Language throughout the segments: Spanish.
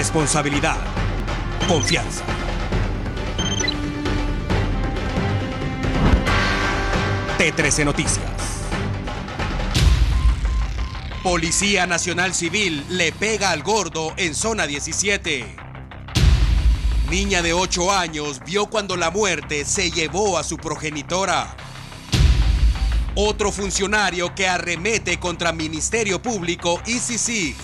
Responsabilidad. Confianza. T13 Noticias. Policía Nacional Civil le pega al gordo en zona 17. Niña de 8 años vio cuando la muerte se llevó a su progenitora. Otro funcionario que arremete contra Ministerio Público y CICIG.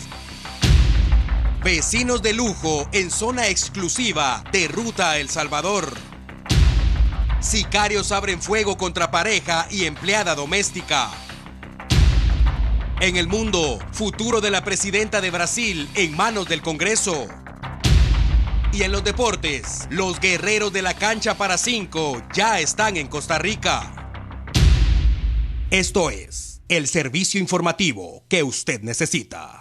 Vecinos de lujo en zona exclusiva de Ruta a El Salvador. Sicarios abren fuego contra pareja y empleada doméstica. En el mundo, futuro de la presidenta de Brasil en manos del Congreso. Y en los deportes, los guerreros de la cancha para 5 ya están en Costa Rica. Esto es el servicio informativo que usted necesita.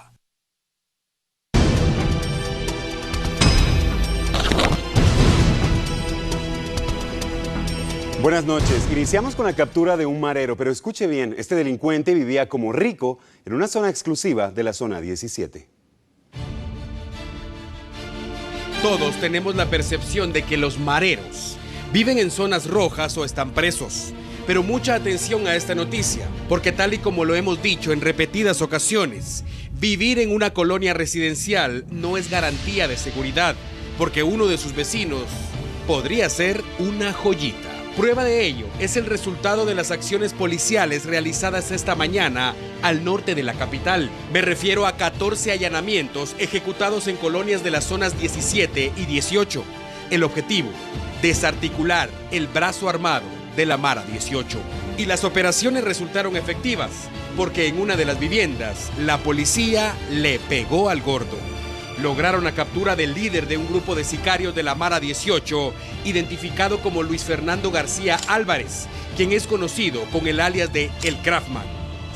Buenas noches. Iniciamos con la captura de un marero, pero escuche bien, este delincuente vivía como rico en una zona exclusiva de la zona 17. Todos tenemos la percepción de que los mareros viven en zonas rojas o están presos. Pero mucha atención a esta noticia, porque tal y como lo hemos dicho en repetidas ocasiones, vivir en una colonia residencial no es garantía de seguridad, porque uno de sus vecinos podría ser una joyita. Prueba de ello es el resultado de las acciones policiales realizadas esta mañana al norte de la capital. Me refiero a 14 allanamientos ejecutados en colonias de las zonas 17 y 18. El objetivo, desarticular el brazo armado de la Mara 18. Y las operaciones resultaron efectivas, porque en una de las viviendas, la policía le pegó al gordo. Lograron la captura del líder de un grupo de sicarios de la Mara 18, identificado como Luis Fernando García Álvarez, quien es conocido con el alias de El Craftman.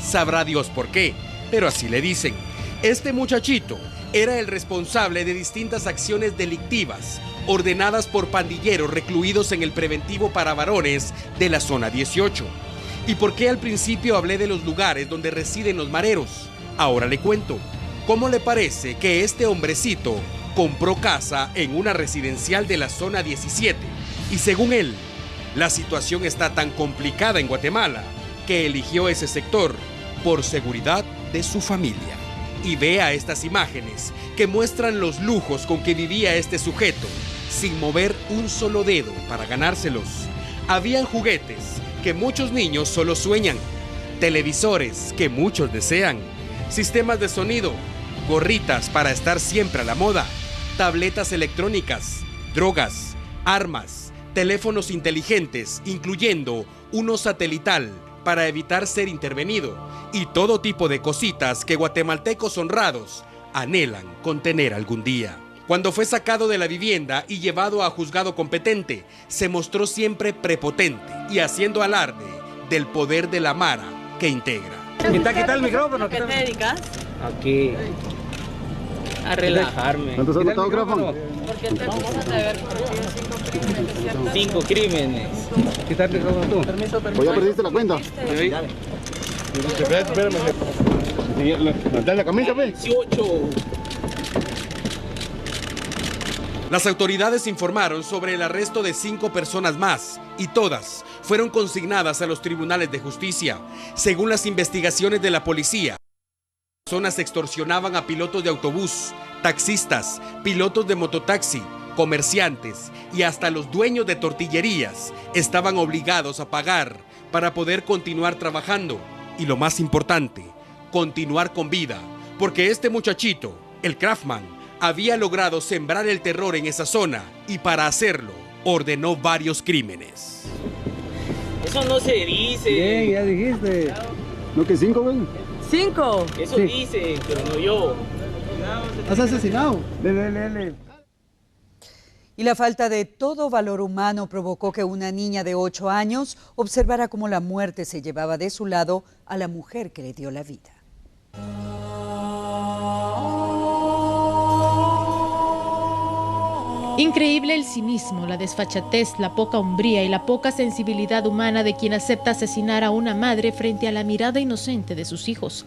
Sabrá Dios por qué, pero así le dicen. Este muchachito era el responsable de distintas acciones delictivas, ordenadas por pandilleros recluidos en el preventivo para varones de la zona 18. ¿Y por qué al principio hablé de los lugares donde residen los mareros? Ahora le cuento. ¿Cómo le parece que este hombrecito compró casa en una residencial de la zona 17? Y según él, la situación está tan complicada en Guatemala que eligió ese sector por seguridad de su familia. Y vea estas imágenes que muestran los lujos con que vivía este sujeto, sin mover un solo dedo para ganárselos. Habían juguetes que muchos niños solo sueñan, televisores que muchos desean, sistemas de sonido, gorritas para estar siempre a la moda, tabletas electrónicas, drogas, armas, teléfonos inteligentes, incluyendo uno satelital para evitar ser intervenido, y todo tipo de cositas que guatemaltecos honrados anhelan con tener algún día. Cuando fue sacado de la vivienda y llevado a juzgado competente, se mostró siempre prepotente y haciendo alarde del poder de la Mara que integra. Quita el micrófono. ¿Qué te dedicas? Aquí. A relajarme. ¿Cuántos has matado, Grafón? ¿Por qué te acusas de haber cometido 5 crímenes, cierto? 5 crímenes. Quita el micrófono tú. Permiso. ¿O ya perdiste la cuenta? Espérame. Dale la camisa, ve. 18. Las autoridades informaron sobre el arresto de 5 personas más y todas fueron consignadas a los tribunales de justicia. Según las investigaciones de la policía, personas extorsionaban a pilotos de autobús, taxistas, pilotos de mototaxi, comerciantes y hasta los dueños de tortillerías estaban obligados a pagar para poder continuar trabajando y lo más importante, continuar con vida, porque este muchachito, el Craftman, había logrado sembrar el terror en esa zona y para hacerlo ordenó varios crímenes. Eso no se dice. Bien, ya dijiste. ¿No que 5, güey? 5. Eso dice, pero no yo. ¿Has asesinado? Dele. Y la falta de todo valor humano provocó que una niña de 8 años observara cómo la muerte se llevaba de su lado a la mujer que le dio la vida. Increíble el cinismo, la desfachatez, la poca hombría y la poca sensibilidad humana de quien acepta asesinar a una madre frente a la mirada inocente de sus hijos.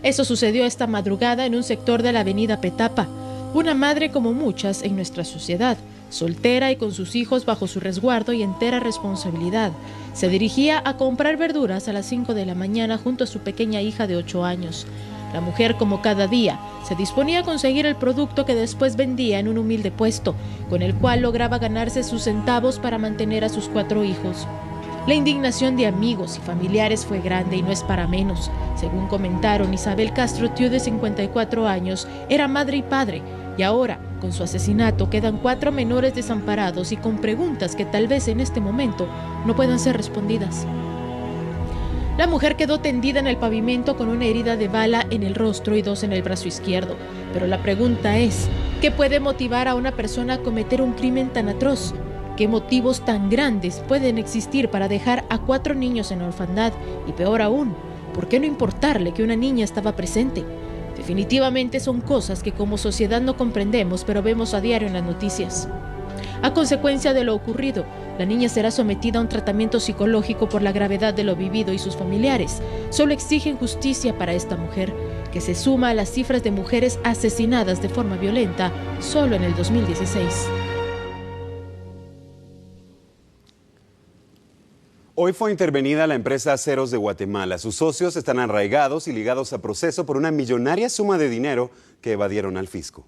Eso sucedió esta madrugada en un sector de la avenida Petapa. Una madre como muchas en nuestra sociedad, soltera y con sus hijos bajo su resguardo y entera responsabilidad. Se dirigía a comprar verduras a las 5 de la mañana junto a su pequeña hija de 8 años. La mujer, como cada día, se disponía a conseguir el producto que después vendía en un humilde puesto, con el cual lograba ganarse sus centavos para mantener a sus 4 hijos. La indignación de amigos y familiares fue grande y no es para menos. Según comentaron, Isabel Castro Tiu, de 54 años, era madre y padre, y ahora, con su asesinato, quedan 4 menores desamparados y con preguntas que tal vez en este momento no puedan ser respondidas. La mujer quedó tendida en el pavimento con una herida de bala en el rostro y 2 en el brazo izquierdo. Pero la pregunta es, ¿qué puede motivar a una persona a cometer un crimen tan atroz? ¿Qué motivos tan grandes pueden existir para dejar a 4 niños en orfandad? Y peor aún, ¿por qué no importarle que una niña estaba presente? Definitivamente son cosas que como sociedad no comprendemos, pero vemos a diario en las noticias. A consecuencia de lo ocurrido, la niña será sometida a un tratamiento psicológico por la gravedad de lo vivido y sus familiares solo exigen justicia para esta mujer, que se suma a las cifras de mujeres asesinadas de forma violenta solo en el 2016. Hoy fue intervenida la empresa Aceros de Guatemala. Sus socios están arraigados y ligados a proceso por una millonaria suma de dinero que evadieron al fisco.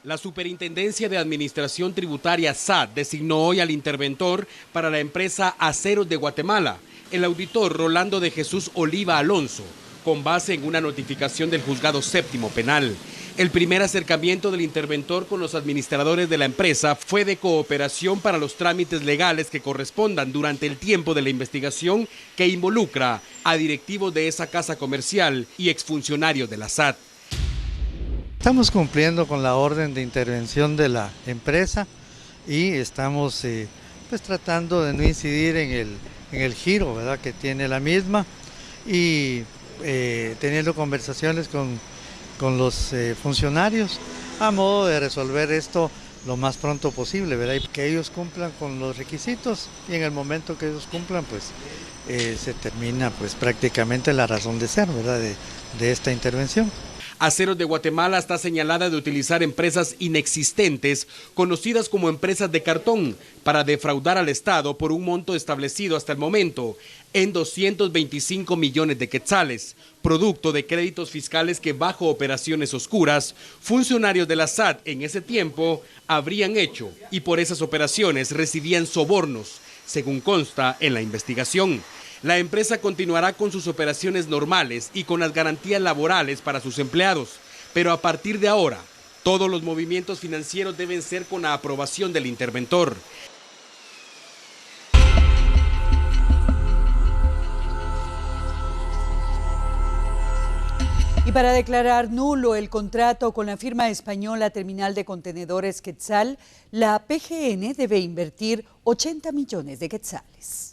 La Superintendencia de Administración Tributaria SAT designó hoy al interventor para la empresa Aceros de Guatemala, el auditor Rolando de Jesús Oliva Alonso, con base en una notificación del Juzgado Séptimo Penal. El primer acercamiento del interventor con los administradores de la empresa fue de cooperación para los trámites legales que correspondan durante el tiempo de la investigación que involucra a directivos de esa casa comercial y exfuncionarios de la SAT. Estamos cumpliendo con la orden de intervención de la empresa y estamos pues tratando de no incidir en el giro, ¿verdad?, que tiene la misma, y teniendo conversaciones con los funcionarios a modo de resolver esto lo más pronto posible, ¿verdad?, y que ellos cumplan con los requisitos, y en el momento que ellos cumplan pues se termina pues prácticamente la razón de ser, ¿verdad?, de esta intervención. Aceros de Guatemala está señalada de utilizar empresas inexistentes, conocidas como empresas de cartón, para defraudar al Estado por un monto establecido hasta el momento en 225 millones de quetzales, producto de créditos fiscales que bajo operaciones oscuras, funcionarios de la SAT en ese tiempo habrían hecho, y por esas operaciones recibían sobornos, según consta en la investigación. La empresa continuará con sus operaciones normales y con las garantías laborales para sus empleados, pero a partir de ahora, todos los movimientos financieros deben ser con la aprobación del interventor. Y para declarar nulo el contrato con la firma española Terminal de Contenedores Quetzal, la PGN debe invertir 80 millones de quetzales.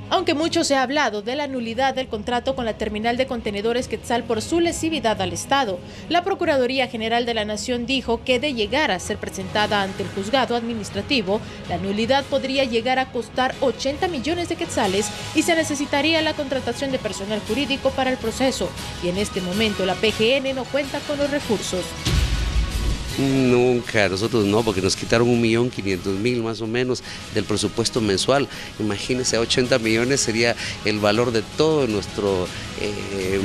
Aunque mucho se ha hablado de la nulidad del contrato con la Terminal de Contenedores Quetzal por su lesividad al Estado, la Procuraduría General de la Nación dijo que de llegar a ser presentada ante el juzgado administrativo, la nulidad podría llegar a costar 80 millones de quetzales y se necesitaría la contratación de personal jurídico para el proceso. Y en este momento la PGN no cuenta con los recursos. Nunca, nosotros no, porque nos quitaron 1.500.000 más o menos del presupuesto mensual. Imagínense, 80 millones sería el valor de todo nuestro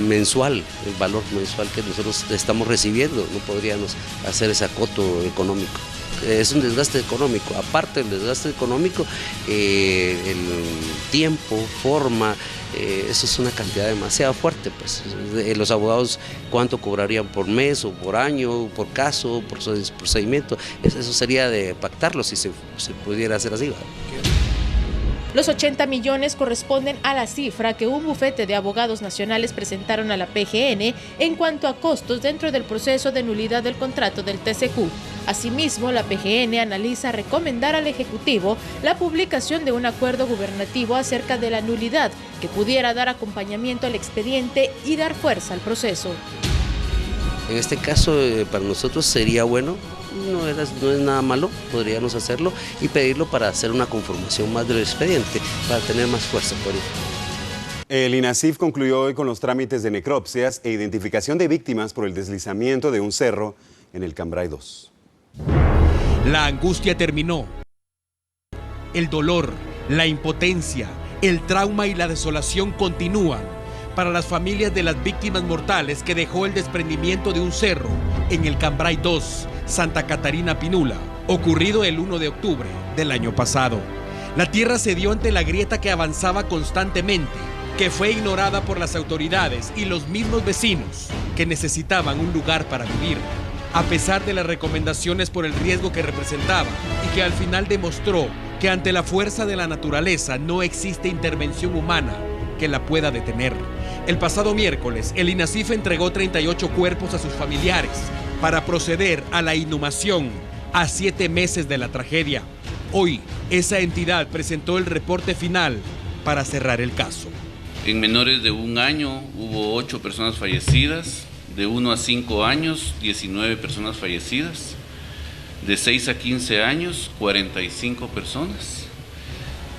mensual, el valor mensual que nosotros estamos recibiendo. No podríamos hacer ese acoto económico. Es un desgaste económico, aparte del desgaste económico, el tiempo, forma, eso es una cantidad demasiado fuerte, pues. Los abogados, ¿cuánto cobrarían por mes o por año, por caso, por procedimiento? Eso sería de pactarlo si se pudiera hacer así, ¿verdad? Los 80 millones corresponden a la cifra que un bufete de abogados nacionales presentaron a la PGN en cuanto a costos dentro del proceso de nulidad del contrato del TCQ. Asimismo, la PGN analiza recomendar al Ejecutivo la publicación de un acuerdo gubernativo acerca de la nulidad que pudiera dar acompañamiento al expediente y dar fuerza al proceso. En este caso, para nosotros sería bueno. No es nada malo, podríamos hacerlo y pedirlo para hacer una conformación más del expediente, para tener más fuerza por ello. El INASIF concluyó hoy con los trámites de necropsias e identificación de víctimas por el deslizamiento de un cerro en el Cambrai 2. La angustia terminó. El dolor, la impotencia, el trauma y la desolación continúan para las familias de las víctimas mortales que dejó el desprendimiento de un cerro en el Cambrai 2, Santa Catarina Pinula, ocurrido el 1 de octubre del año pasado. La tierra cedió ante la grieta que avanzaba constantemente, que fue ignorada por las autoridades y los mismos vecinos que necesitaban un lugar para vivir, a pesar de las recomendaciones por el riesgo que representaba y que al final demostró que ante la fuerza de la naturaleza no existe intervención humana que la pueda detener. El pasado miércoles, el INASIF entregó 38 cuerpos a sus familiares para proceder a la inhumación a 7 meses de la tragedia. Hoy, esa entidad presentó el reporte final para cerrar el caso. En menores de 1 año hubo 8 personas fallecidas, de 1 a 5 años 19 personas fallecidas, de 6 a 15 años 45 personas,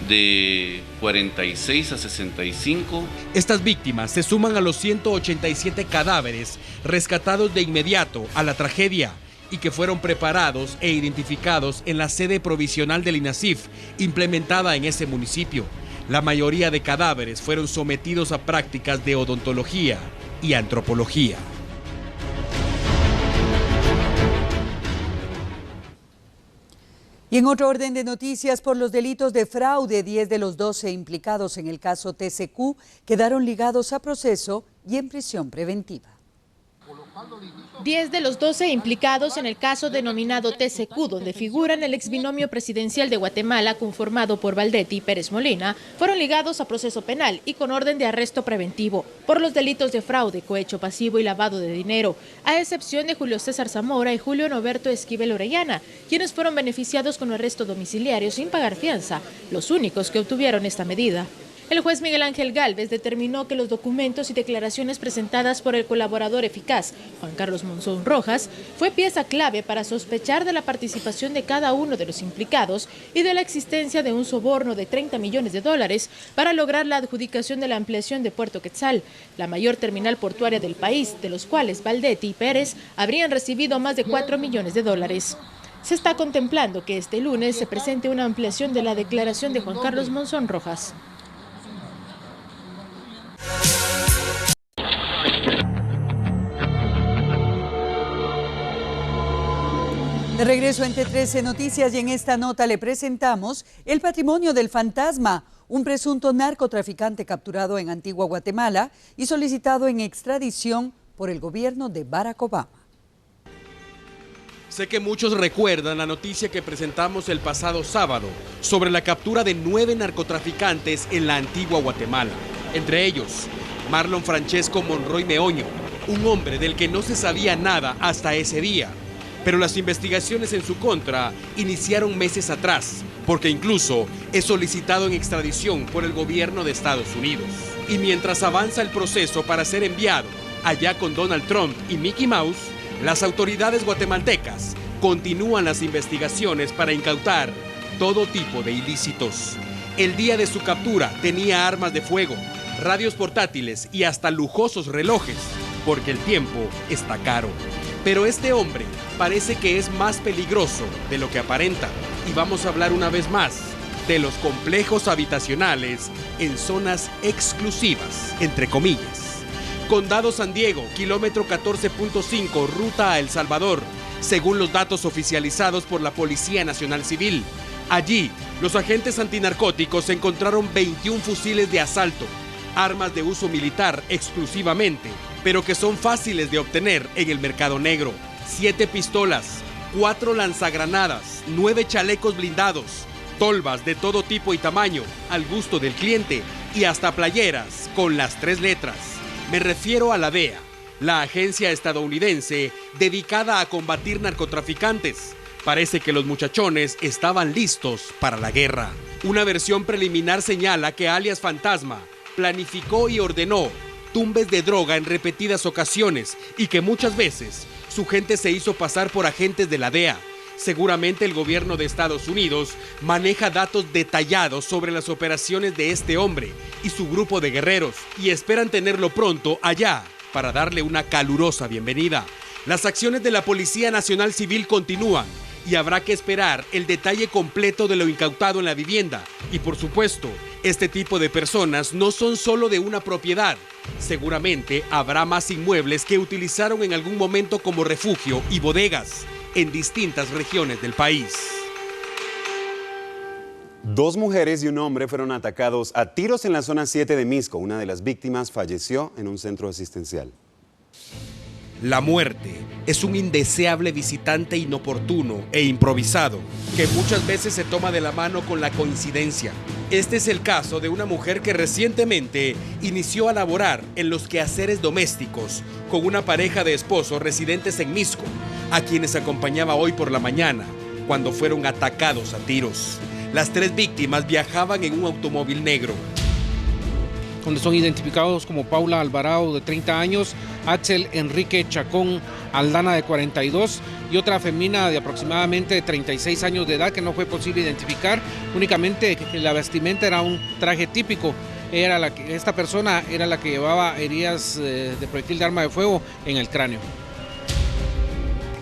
de 46 a 65. Estas víctimas se suman a los 187 cadáveres rescatados de inmediato a la tragedia y que fueron preparados e identificados en la sede provisional del INASIF implementada en ese municipio. La mayoría de cadáveres fueron sometidos a prácticas de odontología y antropología. Y en otro orden de noticias, por los delitos de fraude, 10 de los 12 implicados en el caso TCQ quedaron ligados a proceso y en prisión preventiva. 10 de los 12 implicados en el caso denominado TCQ, donde figuran el exbinomio presidencial de Guatemala conformado por Valdetti y Pérez Molina, fueron ligados a proceso penal y con orden de arresto preventivo por los delitos de fraude, cohecho pasivo y lavado de dinero, a excepción de Julio César Zamora y Julio Noberto Esquivel Orellana, quienes fueron beneficiados con arresto domiciliario sin pagar fianza, los únicos que obtuvieron esta medida. El juez Miguel Ángel Gálvez determinó que los documentos y declaraciones presentadas por el colaborador eficaz, Juan Carlos Monzón Rojas, fue pieza clave para sospechar de la participación de cada uno de los implicados y de la existencia de un soborno de $30 millones para lograr la adjudicación de la ampliación de Puerto Quetzal, la mayor terminal portuaria del país, de los cuales Valdetti y Pérez habrían recibido más de $4 millones. Se está contemplando que este lunes se presente una ampliación de la declaración de Juan Carlos Monzón Rojas. De regreso entre 13 Noticias y en esta nota le presentamos el patrimonio del fantasma, un presunto narcotraficante capturado en Antigua Guatemala y solicitado en extradición por el gobierno de Barack Obama. Sé que muchos recuerdan la noticia que presentamos el pasado sábado sobre la captura de 9 narcotraficantes en la Antigua Guatemala. Entre ellos, Marlon Francesco Monroy Meoño, un hombre del que no se sabía nada hasta ese día. Pero las investigaciones en su contra iniciaron meses atrás, porque incluso es solicitado en extradición por el gobierno de Estados Unidos. Y mientras avanza el proceso para ser enviado allá con Donald Trump y Mickey Mouse, las autoridades guatemaltecas continúan las investigaciones para incautar todo tipo de ilícitos. El día de su captura tenía armas de fuego, radios portátiles y hasta lujosos relojes, porque el tiempo está caro. Pero este hombre parece que es más peligroso de lo que aparenta. Y vamos a hablar una vez más de los complejos habitacionales en zonas exclusivas, entre comillas. Condado San Diego, kilómetro 14.5, ruta a El Salvador, según los datos oficializados por la Policía Nacional Civil. Allí, los agentes antinarcóticos encontraron 21 fusiles de asalto, armas de uso militar exclusivamente, pero que son fáciles de obtener en el mercado negro. 7 pistolas, 4 lanzagranadas, 9 chalecos blindados, tolvas de todo tipo y tamaño, al gusto del cliente, y hasta playeras con las 3 letras. Me refiero a la DEA, la agencia estadounidense dedicada a combatir narcotraficantes. Parece que los muchachones estaban listos para la guerra. Una versión preliminar señala que alias Fantasma planificó y ordenó tumbes de droga en repetidas ocasiones y que muchas veces su gente se hizo pasar por agentes de la DEA Seguramente el gobierno de Estados Unidos maneja datos detallados sobre las operaciones de este hombre y su grupo de guerreros y esperan tenerlo pronto allá para darle una calurosa bienvenida. Las acciones de la Policía Nacional Civil continúan y habrá que esperar el detalle completo de lo incautado en la vivienda. Y por supuesto, este tipo de personas no son solo de una propiedad. Seguramente habrá más inmuebles que utilizaron en algún momento como refugio y bodegas en distintas regiones del país. 2 mujeres y un hombre fueron atacados a tiros en la zona 7 de Misco. Una de las víctimas falleció en un centro asistencial. La muerte es un indeseable visitante inoportuno e improvisado que muchas veces se toma de la mano con la coincidencia. Este es el caso de una mujer que recientemente inició a laborar en los quehaceres domésticos con una pareja de esposos residentes en Misco, a quienes acompañaba hoy por la mañana cuando fueron atacados a tiros. Las 3 víctimas viajaban en un automóvil negro. Donde son identificados como Paula Alvarado, de 30 años, Axel Enrique Chacón Aldana, de 42, y otra femina de aproximadamente 36 años de edad que no fue posible identificar, únicamente que la vestimenta era un traje típico. Esta persona era la que llevaba heridas de proyectil de arma de fuego en el cráneo.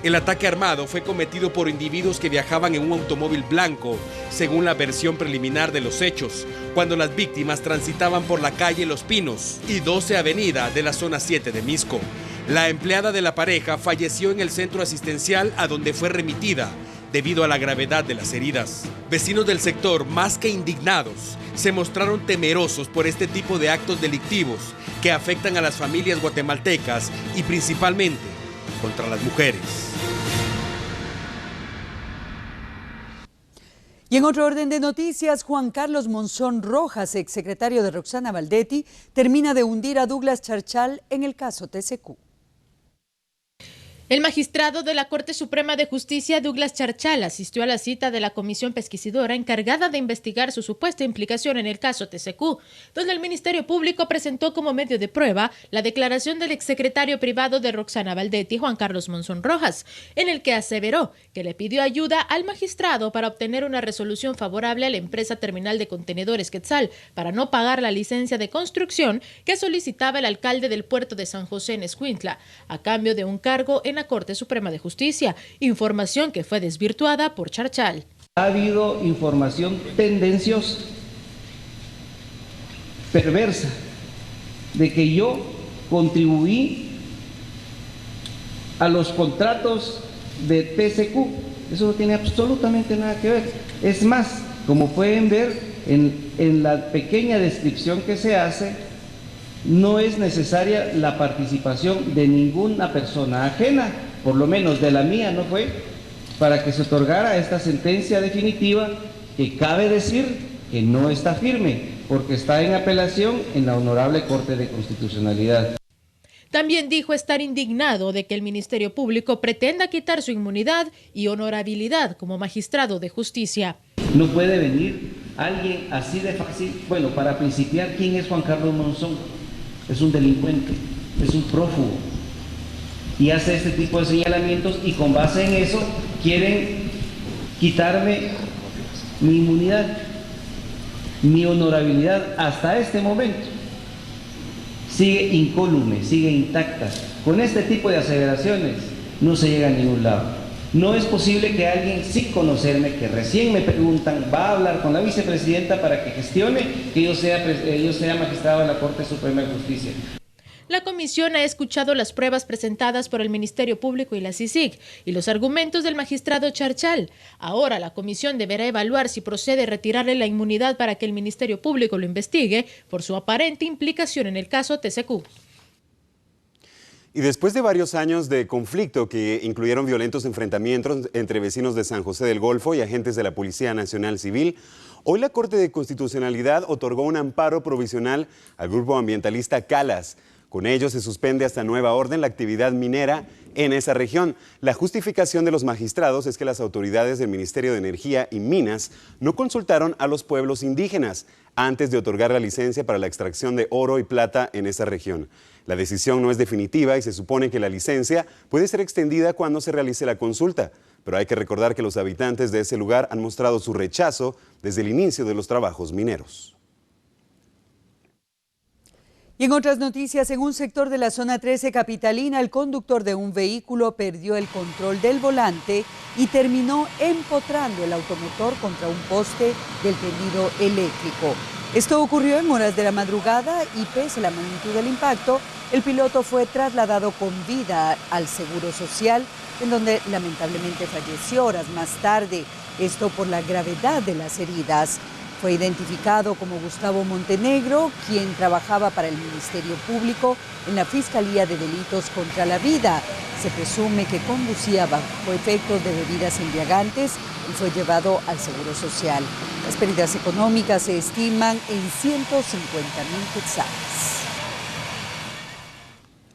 El ataque armado fue cometido por individuos que viajaban en un automóvil blanco, según la versión preliminar de los hechos, cuando las víctimas transitaban por la calle Los Pinos y 12 Avenida de la zona 7 de Misco. La empleada de la pareja falleció en el centro asistencial a donde fue remitida debido a la gravedad de las heridas. Vecinos del sector, más que indignados, se mostraron temerosos por este tipo de actos delictivos que afectan a las familias guatemaltecas y principalmente contra las mujeres. Y en otro orden de noticias, Juan Carlos Monzón Rojas, exsecretario de Roxana Baldetti, termina de hundir a Douglas Charchal en el caso TCQ. El magistrado de la Corte Suprema de Justicia, Douglas Charchal, asistió a la cita de la comisión pesquisidora encargada de investigar su supuesta implicación en el caso TCQ, donde el Ministerio Público presentó como medio de prueba la declaración del exsecretario privado de Roxana Baldetti, Juan Carlos Monzón Rojas, en el que aseveró que le pidió ayuda al magistrado para obtener una resolución favorable a la empresa terminal de contenedores Quetzal para no pagar la licencia de construcción que solicitaba el alcalde del puerto de San José en Escuintla, a cambio de un cargo en la Corte Suprema de Justicia, información que fue desvirtuada por Charchal. Ha habido información tendenciosa, perversa, de que yo contribuí a los contratos de TCQ. Eso no tiene absolutamente nada que ver. Es más, como pueden ver en la pequeña descripción que se hace, no es necesaria la participación de ninguna persona ajena, por lo menos de la mía no fue, para que se otorgara esta sentencia definitiva, que cabe decir que no está firme, porque está en apelación en la Honorable Corte de Constitucionalidad. También dijo estar indignado de que el Ministerio Público pretenda quitar su inmunidad y honorabilidad como magistrado de justicia. No puede venir alguien así de fácil. Bueno, para principiar, ¿quién es Juan Carlos Monzón? Es un delincuente, es un prófugo y hace este tipo de señalamientos, y con base en eso quieren quitarme mi inmunidad, mi honorabilidad. Hasta este momento sigue incólume, sigue intacta. Con este tipo de aseveraciones no se llega a ningún lado. No es posible que alguien sin conocerme, que recién me preguntan, va a hablar con la vicepresidenta para que gestione que yo sea magistrado de la Corte Suprema de Justicia. La comisión ha escuchado las pruebas presentadas por el Ministerio Público y la CICIG y los argumentos del magistrado Charchal. Ahora la comisión deberá evaluar si procede retirarle la inmunidad para que el Ministerio Público lo investigue por su aparente implicación en el caso TCQ. Y después de varios años de conflicto que incluyeron violentos enfrentamientos entre vecinos de San José del Golfo y agentes de la Policía Nacional Civil, hoy la Corte de Constitucionalidad otorgó un amparo provisional al grupo ambientalista Calas, Con ello se suspende hasta nueva orden la actividad minera en esa región. La justificación de los magistrados es que las autoridades del Ministerio de Energía y Minas no consultaron a los pueblos indígenas antes de otorgar la licencia para la extracción de oro y plata en esa región. La decisión no es definitiva y se supone que la licencia puede ser extendida cuando se realice la consulta. Pero hay que recordar que los habitantes de ese lugar han mostrado su rechazo desde el inicio de los trabajos mineros. Y en otras noticias, en un sector de la zona 13 capitalina, el conductor de un vehículo perdió el control del volante y terminó empotrando el automotor contra un poste del tendido eléctrico. Esto ocurrió en horas de la madrugada y pese a la magnitud del impacto, el piloto fue trasladado con vida al Seguro Social, en donde lamentablemente falleció horas más tarde, esto por la gravedad de las heridas. Fue identificado como Gustavo Montenegro, quien trabajaba para el Ministerio Público en la Fiscalía de Delitos contra la Vida. Se presume que conducía bajo efectos de bebidas embriagantes y fue llevado al Seguro Social. Las pérdidas económicas se estiman en 150.000 quetzales.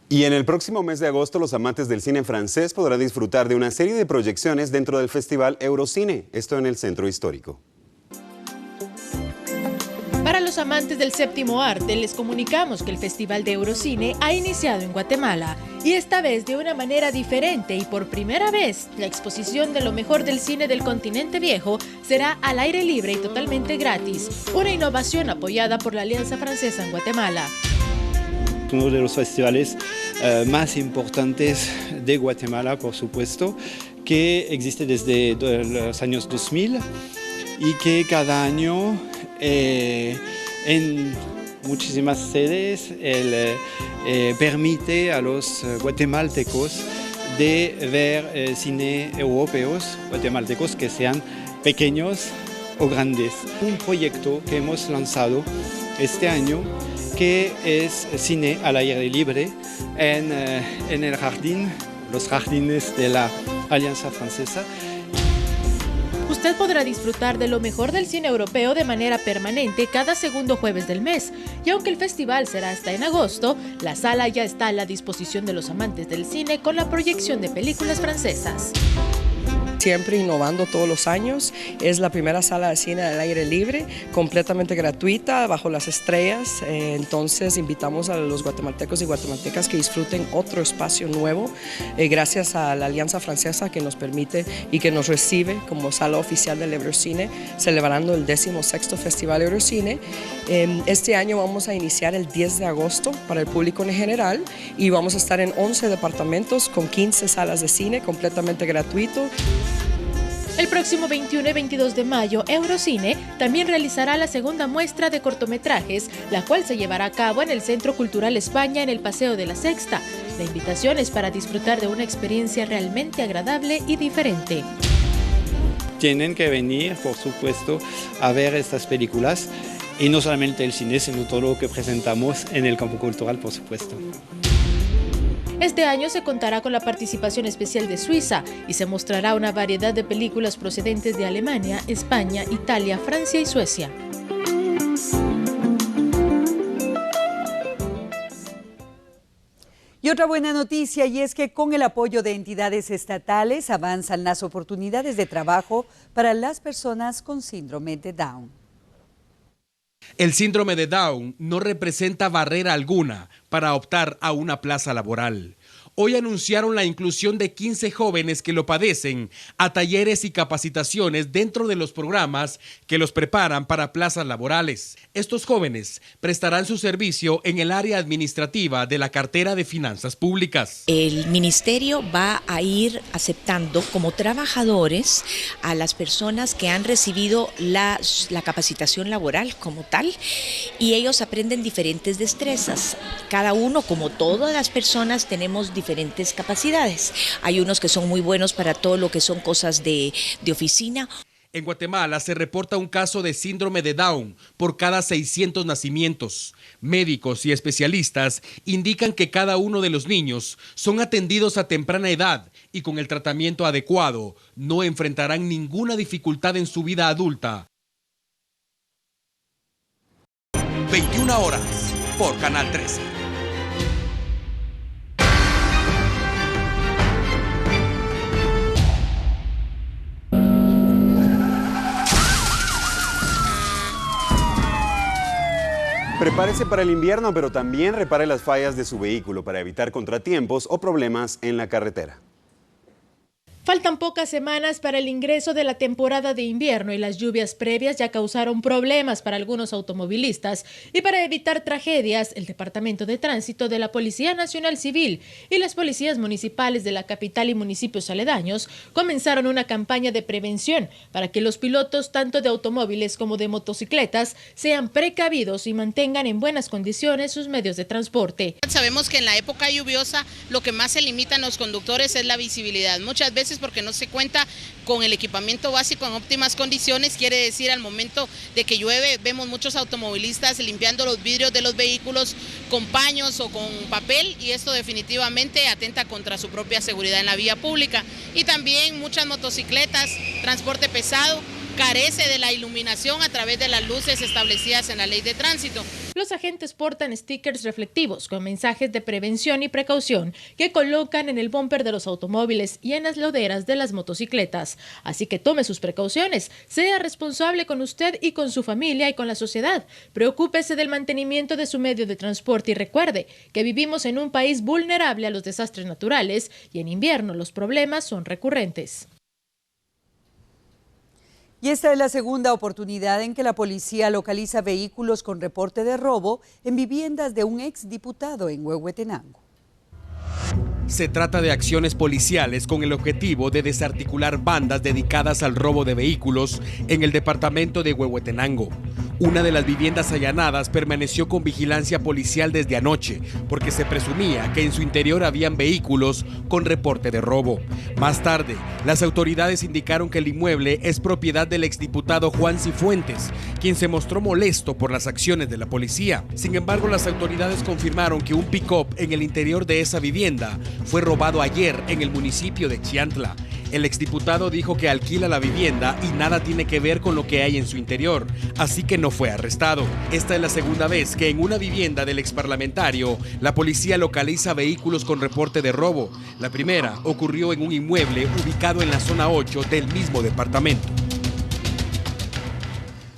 Y en el próximo mes de agosto, los amantes del cine francés podrán disfrutar de una serie de proyecciones dentro del Festival Eurocine, esto en el Centro Histórico. Para los amantes del séptimo arte, les comunicamos que el Festival de Eurocine ha iniciado en Guatemala y esta vez de una manera diferente y por primera vez la exposición de lo mejor del cine del continente viejo será al aire libre y totalmente gratis, una innovación apoyada por la Alianza Francesa en Guatemala. Uno de los festivales más importantes de Guatemala, por supuesto, que existe desde los años 2000 y que cada año en muchísimas sedes permite a los guatemaltecos de ver cine europeos, guatemaltecos que sean pequeños o grandes. Un proyecto que hemos lanzado este año que es cine al aire libre en el jardín, los jardines de la Alianza Francesa. Usted podrá disfrutar de lo mejor del cine europeo de manera permanente cada segundo jueves del mes. Y aunque el festival será hasta en agosto, la sala ya está a la disposición de los amantes del cine con la proyección de películas francesas. Siempre innovando todos los años. Es la primera sala de cine al aire libre, completamente gratuita, bajo las estrellas. Entonces invitamos a los guatemaltecos y guatemaltecas que disfruten otro espacio nuevo, gracias a la Alianza Francesa que nos permite y que nos recibe como sala oficial del Eurocine, celebrando el 16º Festival Eurocine. Este año vamos a iniciar el 10 de agosto para el público en general y vamos a estar en 11 departamentos con 15 salas de cine completamente gratuito. El próximo 21 y 22 de mayo, Eurocine también realizará la segunda muestra de cortometrajes, la cual se llevará a cabo en el Centro Cultural España en el Paseo de la Sexta. La invitación es para disfrutar de una experiencia realmente agradable y diferente. Tienen que venir, por supuesto, a ver estas películas y no solamente el cine, sino todo lo que presentamos en el campo cultural, por supuesto. Este año se contará con la participación especial de Suiza y se mostrará una variedad de películas procedentes de Alemania, España, Italia, Francia y Suecia. Y otra buena noticia, y es que con el apoyo de entidades estatales avanzan las oportunidades de trabajo para las personas con síndrome de Down. El síndrome de Down no representa barrera alguna para optar a una plaza laboral. Hoy anunciaron la inclusión de 15 jóvenes que lo padecen a talleres y capacitaciones dentro de los programas que los preparan para plazas laborales. Estos jóvenes prestarán su servicio en el área administrativa de la cartera de finanzas públicas. El ministerio va a ir aceptando como trabajadores a las personas que han recibido la capacitación laboral como tal y ellos aprenden diferentes destrezas. Cada uno, como todas las personas, tenemos diferentes capacidades. Hay unos que son muy buenos para todo lo que son cosas de oficina. En Guatemala se reporta un caso de síndrome de Down por cada 600 nacimientos. Médicos y especialistas indican que cada uno de los niños son atendidos a temprana edad y con el tratamiento adecuado no enfrentarán ninguna dificultad en su vida adulta. 21 horas por Canal 13. Prepárese para el invierno, pero también repare las fallas de su vehículo para evitar contratiempos o problemas en la carretera. Faltan pocas semanas para el ingreso de la temporada de invierno y las lluvias previas ya causaron problemas para algunos automovilistas. Y para evitar tragedias, el Departamento de Tránsito de la Policía Nacional Civil y las policías municipales de la capital y municipios aledaños comenzaron una campaña de prevención para que los pilotos tanto de automóviles como de motocicletas sean precavidos y mantengan en buenas condiciones sus medios de transporte. Sabemos que en la época lluviosa lo que más se limitan los conductores es la visibilidad. Muchas veces porque no se cuenta con el equipamiento básico en óptimas condiciones, quiere decir al momento de que llueve vemos muchos automovilistas limpiando los vidrios de los vehículos con paños o con papel, y esto definitivamente atenta contra su propia seguridad en la vía pública. Y también muchas motocicletas, transporte pesado, carece de la iluminación a través de las luces establecidas en la ley de tránsito. Los agentes portan stickers reflectivos con mensajes de prevención y precaución que colocan en el bumper de los automóviles y en las loderas de las motocicletas. Así que tome sus precauciones, sea responsable con usted y con su familia y con la sociedad. Preocúpese del mantenimiento de su medio de transporte y recuerde que vivimos en un país vulnerable a los desastres naturales y en invierno los problemas son recurrentes. Y esta es la segunda oportunidad en que la policía localiza vehículos con reporte de robo en viviendas de un exdiputado en Huehuetenango. Se trata de acciones policiales con el objetivo de desarticular bandas dedicadas al robo de vehículos en el departamento de Huehuetenango. Una de las viviendas allanadas permaneció con vigilancia policial desde anoche porque se presumía que en su interior habían vehículos con reporte de robo. Más tarde, las autoridades indicaron que el inmueble es propiedad del exdiputado Juan Cifuentes, quien se mostró molesto por las acciones de la policía. Sin embargo, las autoridades confirmaron que un pick-up en el interior de esa vivienda fue robado ayer en el municipio de Chiantla. El exdiputado dijo que alquila la vivienda y nada tiene que ver con lo que hay en su interior, así que no fue arrestado. Esta es la segunda vez que en una vivienda del exparlamentario la policía localiza vehículos con reporte de robo. La primera ocurrió en un inmueble ubicado en la zona 8 del mismo departamento.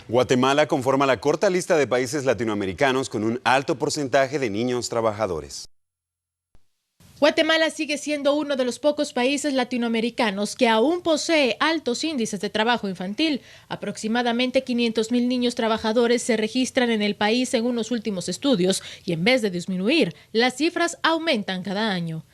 Guatemala conforma la corta lista de países latinoamericanos con un alto porcentaje de niños trabajadores. Guatemala sigue siendo uno de los pocos países latinoamericanos que aún posee altos índices de trabajo infantil. Aproximadamente 500,000 niños trabajadores se registran en el país según los últimos estudios y en vez de disminuir, las cifras aumentan cada año.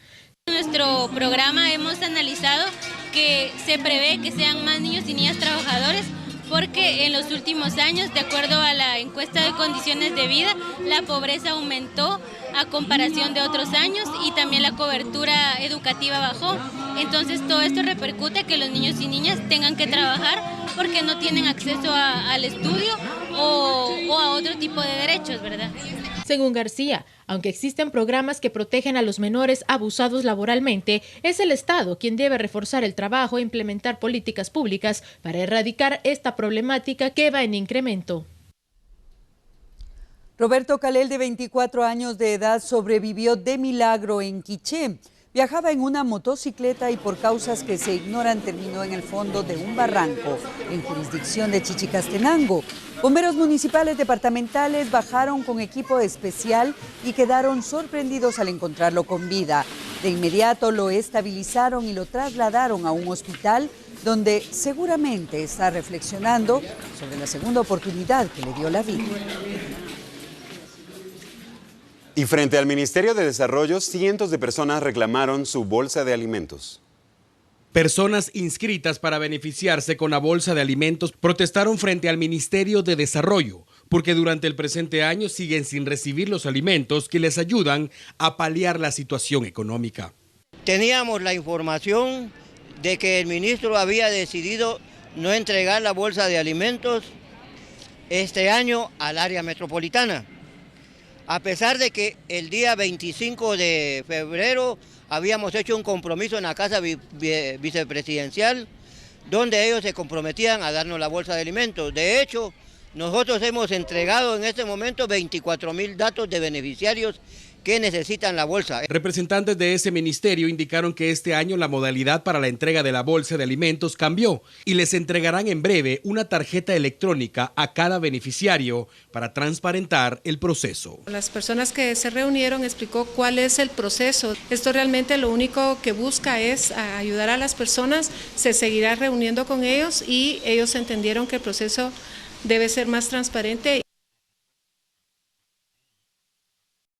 En nuestro programa hemos analizado que se prevé que sean más niños y niñas trabajadores porque en los últimos años, de acuerdo a la encuesta de condiciones de vida, la pobreza aumentó a comparación de otros años y también la cobertura educativa bajó. Entonces todo esto repercute que los niños y niñas tengan que trabajar porque no tienen acceso al estudio o a otro tipo de derechos, ¿verdad? Según García, aunque existen programas que protegen a los menores abusados laboralmente, es el Estado quien debe reforzar el trabajo e implementar políticas públicas para erradicar esta problemática que va en incremento. Roberto Calel, de 24 años de edad, sobrevivió de milagro en Quiché. Viajaba en una motocicleta y por causas que se ignoran terminó en el fondo de un barranco en jurisdicción de Chichicastenango. Bomberos municipales departamentales bajaron con equipo especial y quedaron sorprendidos al encontrarlo con vida. De inmediato lo estabilizaron y lo trasladaron a un hospital donde seguramente está reflexionando sobre la segunda oportunidad que le dio la vida. Y frente al Ministerio de Desarrollo, cientos de personas reclamaron su bolsa de alimentos. Personas inscritas para beneficiarse con la bolsa de alimentos protestaron frente al Ministerio de Desarrollo porque durante el presente año siguen sin recibir los alimentos que les ayudan a paliar la situación económica. Teníamos la información de que el ministro había decidido no entregar la bolsa de alimentos este año al área metropolitana. A pesar de que el día 25 de febrero habíamos hecho un compromiso en la Casa Vicepresidencial, donde ellos se comprometían a darnos la bolsa de alimentos. De hecho, nosotros hemos entregado en este momento 24,000 datos de beneficiarios que necesitan la bolsa. Representantes de ese ministerio indicaron que este año la modalidad para la entrega de la bolsa de alimentos cambió y les entregarán en breve una tarjeta electrónica a cada beneficiario para transparentar el proceso. Las personas que se reunieron explicó cuál es el proceso. Esto realmente lo único que busca es ayudar a las personas, se seguirá reuniendo con ellos y ellos entendieron que el proceso debe ser más transparente.